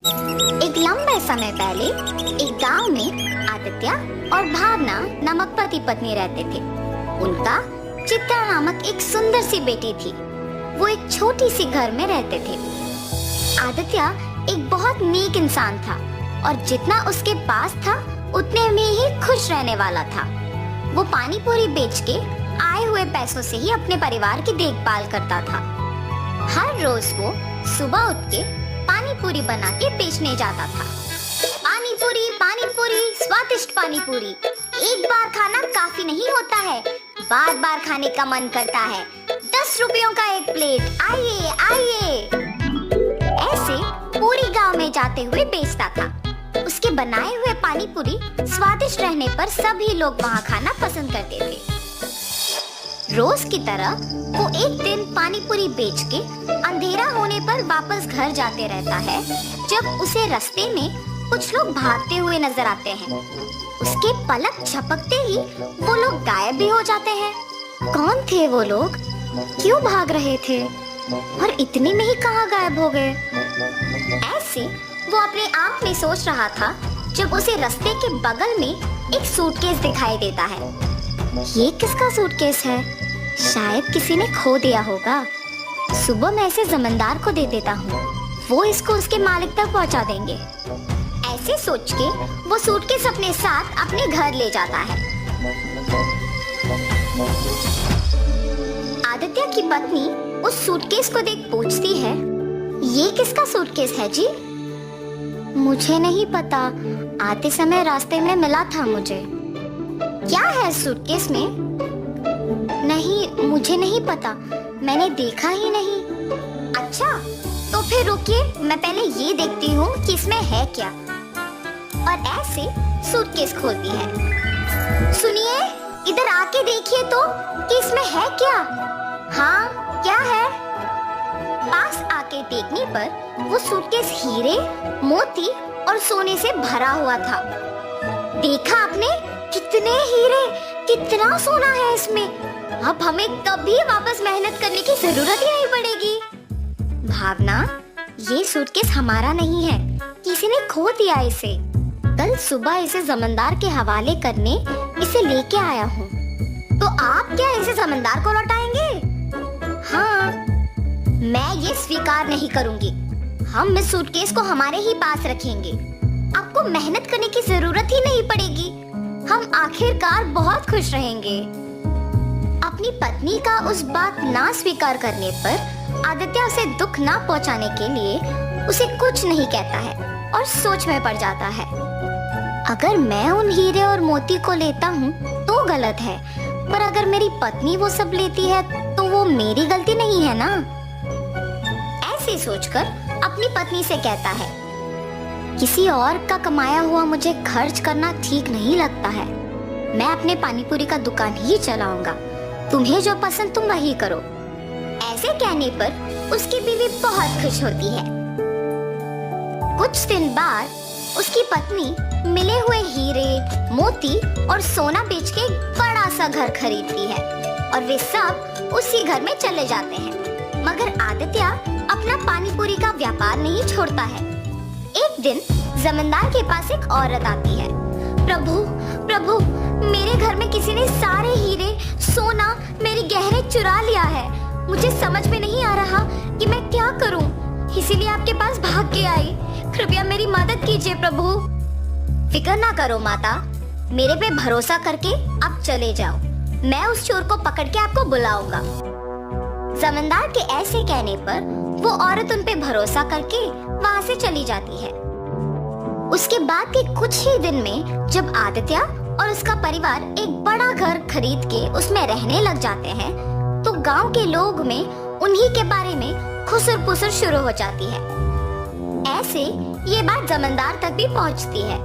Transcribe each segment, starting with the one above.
एक लंबे समय पहले एक गांव में आदित्य और भावना नामक पति पत्नी रहते थे। उनका चित्रा नामक एक सुंदर सी बेटी थी। वो एक छोटी सी घर में रहते थे। आदित्य एक बहुत नेक इंसान था और जितना उसके पास था उतने में ही खुश रहने वाला था। वो पानी पूरी बेच के आए हुए पैसों से ही अपने परिवार की देखभाल करता था। हर रोज वो सुबह उठ के पानी पूरी बना के बेचने जाता था। पानी पूरी स्वादिष्ट पानी पूरी। एक बार खाना काफी नहीं होता है, बार बार खाने का मन करता है। 10 रुपयों का एक प्लेट, आइए आइए। ऐसे पूरी गांव में जाते हुए बेचता था। उसके बनाए हुए पानी पूरी स्वादिष्ट रहने पर सभी लोग वहाँ खाना पसंद करते थे। रोज की तरह वो एक दिन पानी पूरी बेच के अंधेरा होने पर वापस घर जाते रहता है, जब उसे रास्ते में कुछ लोग भागते हुए नजर आते हैं। उसके पलक झपकते ही वो लोग गायब भी हो जाते हैं। कौन थे वो लोग? क्यों भाग रहे थे? और इतने में ही कहाँ गायब हो गए? ऐसे वो अपने आप में सोच रहा था जब उसे रास्ते के बगल में एक सूटकेस दिखाई देता है। ये किसका सूटकेस है? शायद किसी ने खो दिया होगा। सुबह मैं इसे जमींदार को दे देता हूँ, वो इसको उसके मालिक तक पहुँचा देंगे। ऐसे सोच के वो सूटकेस अपने साथ अपने घर ले जाता है। आदित्य की पत्नी उस सूटकेस को देख पूछती है, ये किसका सूटकेस है जी? मुझे नहीं पता, आते समय रास्ते में मिला था मुझे। क्या है सूटकेस में? नहीं, मुझे नहीं पता, मैंने देखा ही नहीं। अच्छा, तो फिर रुकिए, मैं पहले ये देखती हूँ कि इसमें है क्या। और ऐसे सूटकेस खोलती है। सुनिए, इधर आके देखिए तो कि इसमें है क्या। हाँ, क्या है? पास आके देखने पर वो सूटकेस हीरे, मोती और सोने से भरा हुआ था। देखा आपने? कितने हीरे, कितना सोना है इसमें। अब हमें कभी वापस मेहनत करने की जरूरत ही नहीं पड़ेगी। भावना, ये सूटकेस हमारा नहीं है, किसी ने खो दिया इसे। कल सुबह इसे जमींदार के हवाले करने इसे लेके आया हूँ। तो आप क्या इसे जमींदार को लौटाएंगे? हाँ, मैं ये स्वीकार नहीं करूँगी। हम इस सूटकेस को हमारे ही पास रखेंगे। आपको मेहनत करने की जरूरत ही नहीं पड़ेगी। हम आखिरकार बहुत खुश रहेंगे। अपनी पत्नी का उस बात ना स्वीकार करने पर आदित्य उसे दुख ना पहुंचाने के लिए उसे कुछ नहीं कहता है और सोच में पड़ जाता है। अगर मैं उन हीरे और मोती को लेता हूँ तो गलत है, पर अगर मेरी पत्नी वो सब लेती है तो वो मेरी गलती नहीं है ना। ऐसे सोचकर अपनी पत्नी से कहता है, किसी और का कमाया हुआ मुझे खर्च करना ठीक नहीं लगता है। मैं अपने पानीपुरी का दुकान ही चलाऊंगा। तुम्हें जो पसंद तुम वही करो। ऐसे कहने पर उसकी बीवी बहुत खुश होती है। कुछ दिन बाद उसकी पत्नी मिले हुए हीरे, मोती और सोना बेच के एक बड़ा सा घर खरीदती है और वे सब उसी घर में चले जाते हैं। मगर आदित्य अपना पानीपुरी का व्यापार नहीं छोड़ता है। एक दिन जमींदार के पास एक औरत आती है। प्रभु, प्रभु, मेरे घर में किसी ने सारे हीरे, सोना, मेरी गहने चुरा लिया है। मुझे समझ में नहीं आ रहा कि मैं क्या करूं, इसीलिए आपके पास भाग के आई। कृपया मेरी मदद कीजिए प्रभु। फिक्र ना करो माता, मेरे पे भरोसा करके आप चले जाओ। मैं उस चोर को पकड़ के आपको बुलाऊंगा। जमींदार के ऐसे कहने पर वो औरत उन पे भरोसा करके वहाँ से चली जाती है। उसके बाद के कुछ ही दिन में जब आदित्य और उसका परिवार एक बड़ा घर खरीद के उसमें रहने लग जाते हैं, तो गांव के लोग में उन्हीं के बारे में खुसर पुसर शुरू हो जाती है। ऐसे ये बात जमींदार तक भी पहुंचती है।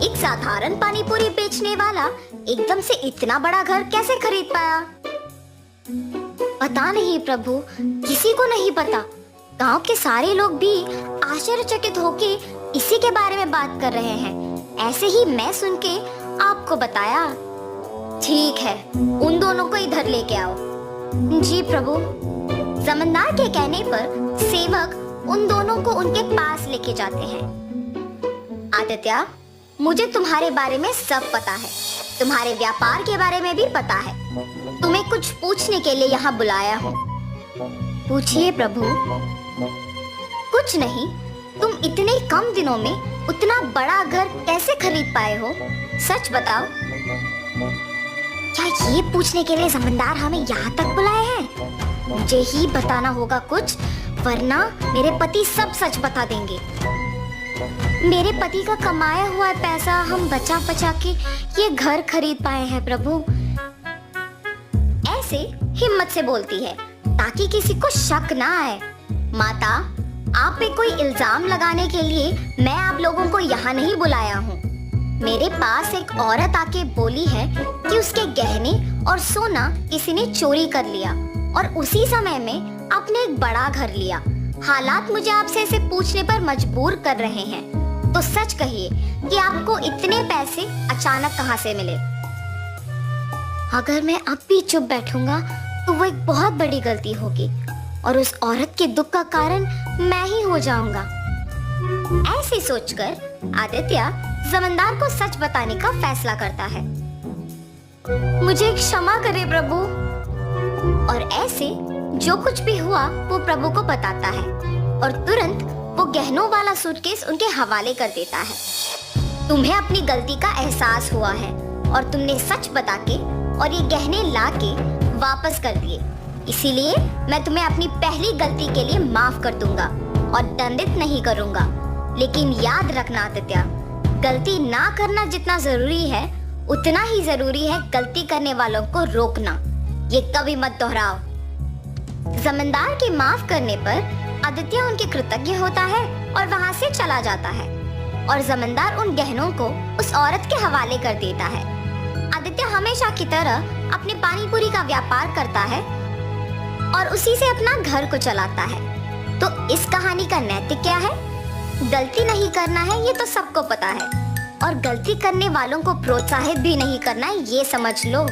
एक साधारण पानीपुरी बेचने वाला एकदम से इतना बड़ा घर कैसे खरीद पाया? पता नहीं प्रभु, किसी को नहीं पता। गांव के सारे लोग भी आश्चर्यचकित होके इसी के बारे में बात कर रहे हैं। ऐसे ही मैं सुन के आपको बताया। ठीक है, उन दोनों को इधर लेके आओ। जी प्रभु। जमींदार के कहने पर सेवक उन दोनों को उनके पास लेके जाते हैं। आदित्य, मुझे तुम्हारे बारे में सब पता है, तुम्हारे व्यापार के बारे में भी पता है। तुम्हें कुछ पूछने के लिए यहाँ बुलाया हूँ। पूछिए प्रभु। कुछ नहीं, तुम इतने कम दिनों में उतना बड़ा घर कैसे खरीद पाए हो? सच बताओ। क्या ये पूछने के लिए जमींदार हमें यहाँ तक बुलाए हैं? मुझे ही बताना होगा कुछ, वरना मेरे पति सब सच बता देंगे। मेरे पति का कमाया हुआ पैसा हम बचा बचा के ये घर खरीद पाए हैं प्रभु। ऐसे हिम्मत से बोलती है ताकि किसी को शक ना आए। माता, आप पे कोई इल्जाम लगाने के लिए मैं आप लोगों को यहाँ नहीं बुलाया हूँ। मेरे पास एक औरत आके बोली है कि उसके गहने और सोना किसी ने चोरी कर लिया और उसी समय में आपने एक बड़ा घर लिया। हालात मुझे आपसे ऐसे पूछने पर मजबूर कर रहे हैं, तो सच कहिए कि आपको इतने पैसे अचानक कहाँ से मिले? अगर मैं अब भी चुप बैठूंगा तो वो एक बहुत बड़ी गलती होगी और उस औरत के दुख का कारण मैं ही हो जाऊंगा। ऐसे सोचकर आदित्य जमींदार को सच बताने का फैसला करता है। मुझे क्षमा करे प्रभु। और ऐसे जो कुछ भी हुआ वो प्रभु को बताता है और तुरंत वो गहनों वाला सूटकेस उनके हवाले कर देता है। तुम्हें अपनी गलती का एहसास हुआ है और तुमने सच बता के और ये गहने ला के वापस कर दिए, इसीलिए मैं तुम्हें अपनी पहली गलती के लिए माफ कर दूंगा और दंडित नहीं करूंगा। लेकिन याद रखना आदित्य, गलती ना करना जितना जरूरी है उतना ही जरूरी है गलती करने वालों को रोकना। ये कभी मत दोहराओ। जमींदार के माफ करने पर आदित्य उनके कृतज्ञ होता है और वहां से चला जाता है और जमींदार उन गहनों को उस औरत के हवाले कर देता है। आदित्य हमेशा की तरह अपने पानी पूरी का व्यापार करता है और उसी से अपना घर को चलाता है। तो इस कहानी का नैतिक क्या है? गलती नहीं करना है, ये तो सबको पता है, और गलती करने वालों को प्रोत्साहित भी नहीं करना है, ये समझ लो।